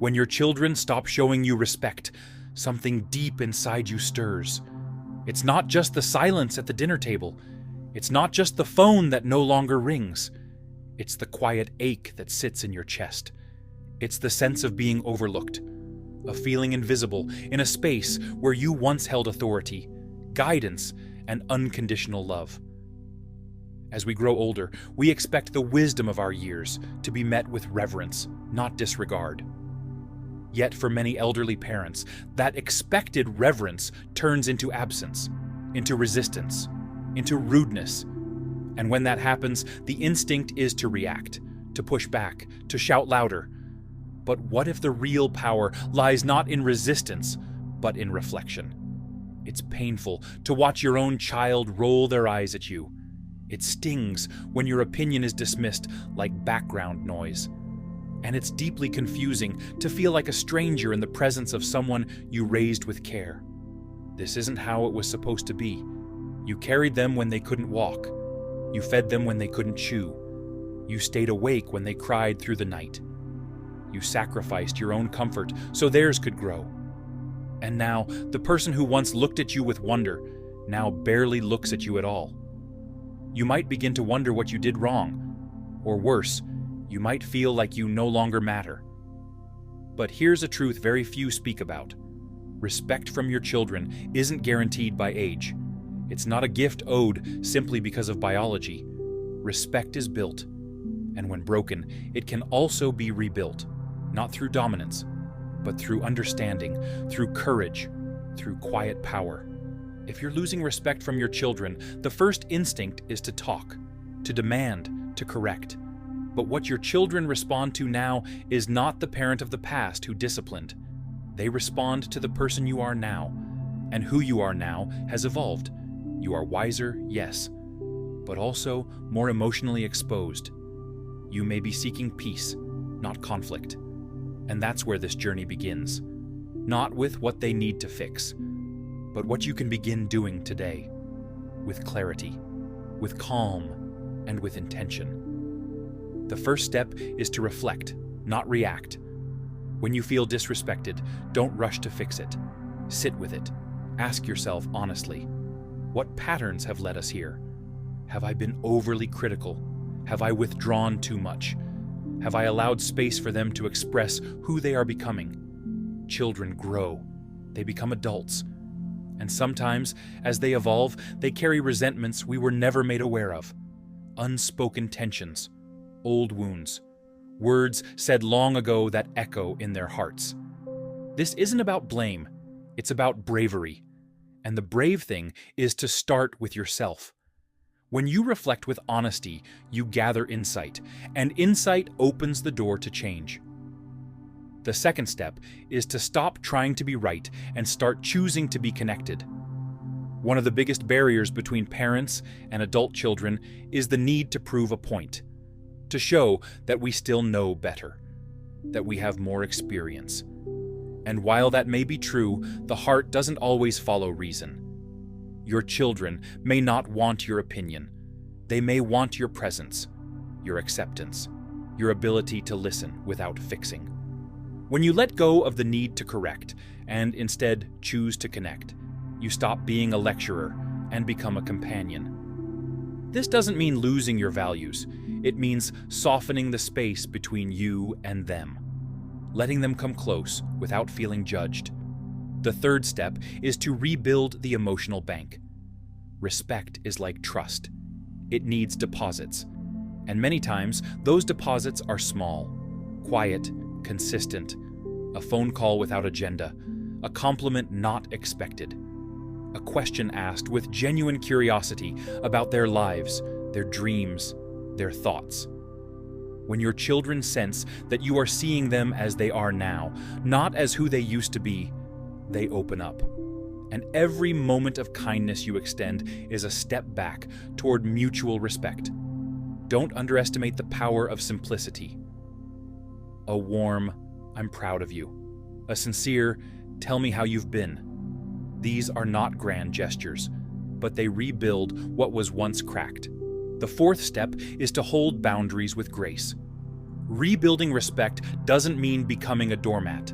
When your children stop showing you respect, something deep inside you stirs. It's not just the silence at the dinner table. It's not just the phone that no longer rings. It's the quiet ache that sits in your chest. It's the sense of being overlooked, of feeling invisible in a space where you once held authority, guidance, and unconditional love. As we grow older, we expect the wisdom of our years to be met with reverence, not disregard. Yet for many elderly parents, that expected reverence turns into absence, into resistance, into rudeness. And when that happens, the instinct is to react, to push back, to shout louder. But what if the real power lies not in resistance, but in reflection? It's painful to watch your own child roll their eyes at you. It stings when your opinion is dismissed like background noise. And it's deeply confusing to feel like a stranger in the presence of someone you raised with care. This isn't how it was supposed to be. You carried them when they couldn't walk. You fed them when they couldn't chew. You stayed awake when they cried through the night. You sacrificed your own comfort so theirs could grow. And now, the person who once looked at you with wonder now barely looks at you at all. You might begin to wonder what you did wrong. Or worse, you might feel like you no longer matter. But here's a truth very few speak about. Respect from your children isn't guaranteed by age. It's not a gift owed simply because of biology. Respect is built, and when broken, it can also be rebuilt, not through dominance, but through understanding, through courage, through quiet power. If you're losing respect from your children, the first instinct is to talk, to demand, to correct. But what your children respond to now is not the parent of the past who disciplined. They respond to the person you are now, and who you are now has evolved. You are wiser, yes, but also more emotionally exposed. You may be seeking peace, not conflict. And that's where this journey begins. Not with what they need to fix, but what you can begin doing today. With clarity, with calm, and with intention. The first step is to reflect, not react. When you feel disrespected, don't rush to fix it. Sit with it. Ask yourself honestly, what patterns have led us here? Have I been overly critical? Have I withdrawn too much? Have I allowed space for them to express who they are becoming? Children grow. They become adults. And sometimes, as they evolve, they carry resentments we were never made aware of. Unspoken tensions, old wounds, words said long ago that echo in their hearts. This isn't about blame. It's about bravery. And the brave thing is to start with yourself. When you reflect with honesty, you gather insight, and insight opens the door to change. The second step is to stop trying to be right and start choosing to be connected. One of the biggest barriers between parents and adult children is the need to prove a point, to show that we still know better, that we have more experience. And while that may be true, the heart doesn't always follow reason. Your children may not want your opinion. They may want your presence, your acceptance, your ability to listen without fixing. When you let go of the need to correct and instead choose to connect, you stop being a lecturer and become a companion. This doesn't mean losing your values. It means softening the space between you and them, letting them come close without feeling judged. The third step is to rebuild the emotional bank. Respect is like trust. It needs deposits. And many times, those deposits are small, quiet, consistent, a phone call without agenda, a compliment not expected, a question asked with genuine curiosity about their lives, their dreams, their thoughts. When your children sense that you are seeing them as they are now, not as who they used to be, they open up. And every moment of kindness you extend is a step back toward mutual respect. Don't underestimate the power of simplicity. A warm, "I'm proud of you." A sincere, "Tell me how you've been." These are not grand gestures, but they rebuild what was once cracked. The fourth step is to hold boundaries with grace. Rebuilding respect doesn't mean becoming a doormat.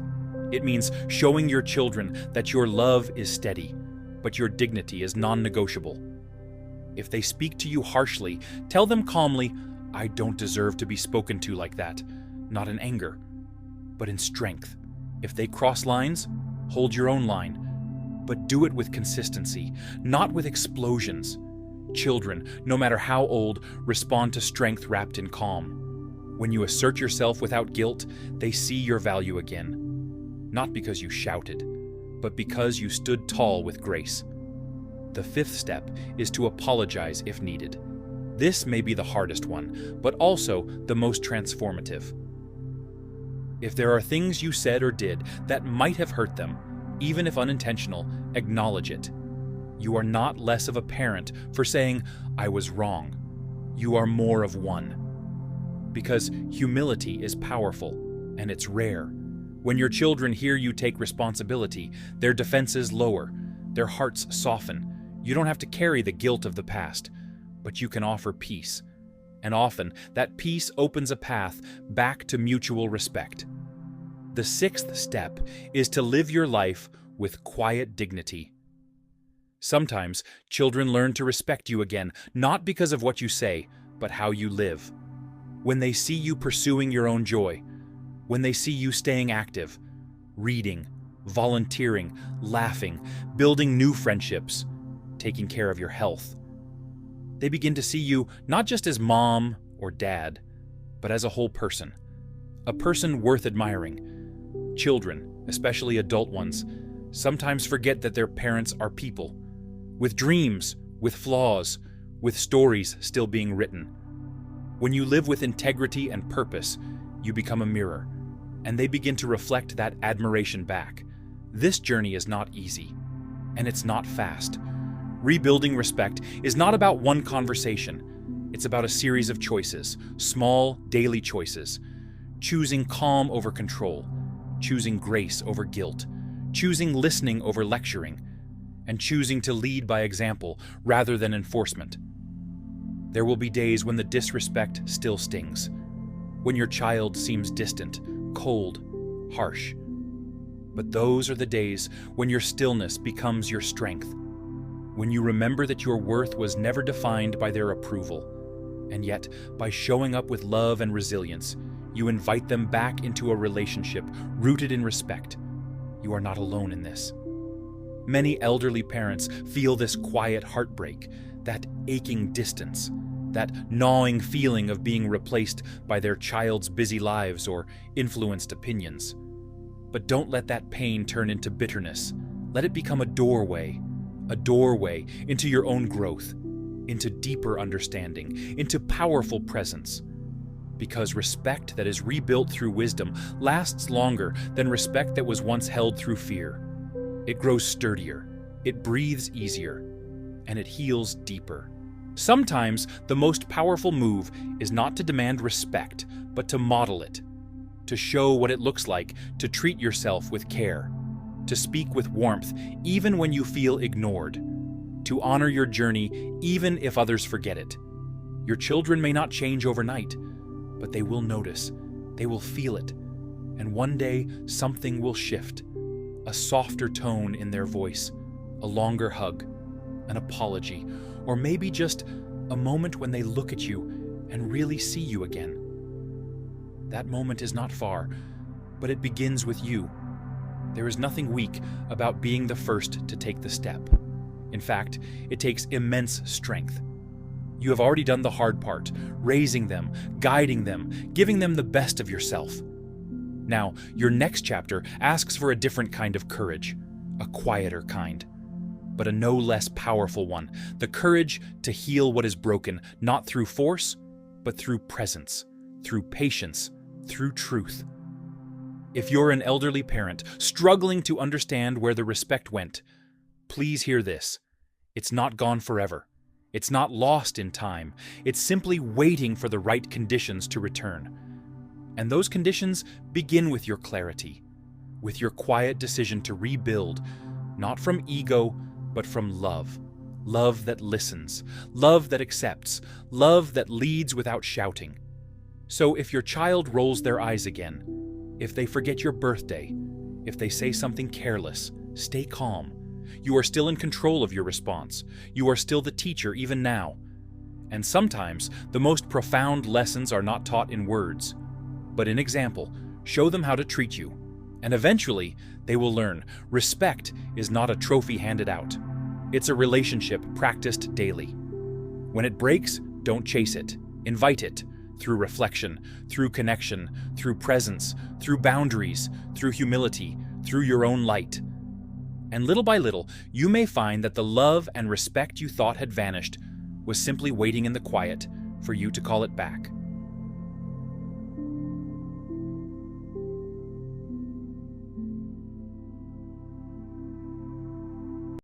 It means showing your children that your love is steady, but your dignity is non-negotiable. If they speak to you harshly, tell them calmly, "I don't deserve to be spoken to like that," not in anger, but in strength. If they cross lines, hold your own line, but do it with consistency, not with explosions. Children, no matter how old, respond to strength wrapped in calm. When you assert yourself without guilt, they see your value again. Not because you shouted, but because you stood tall with grace. The fifth step is to apologize if needed. This may be the hardest one, but also the most transformative. If there are things you said or did that might have hurt them, even if unintentional, acknowledge it. You are not less of a parent for saying, "I was wrong." You are more of one. Because humility is powerful, and it's rare. When your children hear you take responsibility, their defenses lower, their hearts soften. You don't have to carry the guilt of the past, but you can offer peace. And often, that peace opens a path back to mutual respect. The sixth step is to live your life with quiet dignity. Sometimes, children learn to respect you again, not because of what you say, but how you live. When they see you pursuing your own joy, when they see you staying active, reading, volunteering, laughing, building new friendships, taking care of your health, they begin to see you not just as mom or dad, but as a whole person, a person worth admiring. Children, especially adult ones, sometimes forget that their parents are people, with dreams, with flaws, with stories still being written. When you live with integrity and purpose, you become a mirror, and they begin to reflect that admiration back. This journey is not easy, and it's not fast. Rebuilding respect is not about one conversation. It's about a series of choices, small, daily choices. Choosing calm over control, choosing grace over guilt, choosing listening over lecturing, and choosing to lead by example rather than enforcement. There will be days when the disrespect still stings, when your child seems distant, cold, harsh. But those are the days when your stillness becomes your strength, when you remember that your worth was never defined by their approval, and yet by showing up with love and resilience, you invite them back into a relationship rooted in respect. You are not alone in this. Many elderly parents feel this quiet heartbreak, that aching distance, that gnawing feeling of being replaced by their child's busy lives or influenced opinions. But don't let that pain turn into bitterness. Let it become a doorway into your own growth, into deeper understanding, into powerful presence. Because respect that is rebuilt through wisdom lasts longer than respect that was once held through fear. It grows sturdier, it breathes easier, and it heals deeper. Sometimes the most powerful move is not to demand respect, but to model it, to show what it looks like to treat yourself with care, to speak with warmth even when you feel ignored, to honor your journey even if others forget it. Your children may not change overnight, but they will notice, they will feel it, and one day something will shift. A softer tone in their voice, a longer hug, an apology, or maybe just a moment when they look at you and really see you again. That moment is not far, but it begins with you. There is nothing weak about being the first to take the step. In fact, it takes immense strength. You have already done the hard part, raising them, guiding them, giving them the best of yourself. Now, your next chapter asks for a different kind of courage, a quieter kind, but a no less powerful one, the courage to heal what is broken, not through force, but through presence, through patience, through truth. If you're an elderly parent struggling to understand where the respect went, please hear this. It's not gone forever. It's not lost in time. It's simply waiting for the right conditions to return. And those conditions begin with your clarity, with your quiet decision to rebuild, not from ego, but from love. Love that listens, love that accepts, love that leads without shouting. So if your child rolls their eyes again, if they forget your birthday, if they say something careless, stay calm. You are still in control of your response. You are still the teacher even now. And sometimes the most profound lessons are not taught in words, but in example. Show them how to treat you. And eventually, they will learn respect is not a trophy handed out. It's a relationship practiced daily. When it breaks, don't chase it. Invite it. Through reflection, through connection, through presence, through boundaries, through humility, through your own light. And little by little, you may find that the love and respect you thought had vanished was simply waiting in the quiet for you to call it back.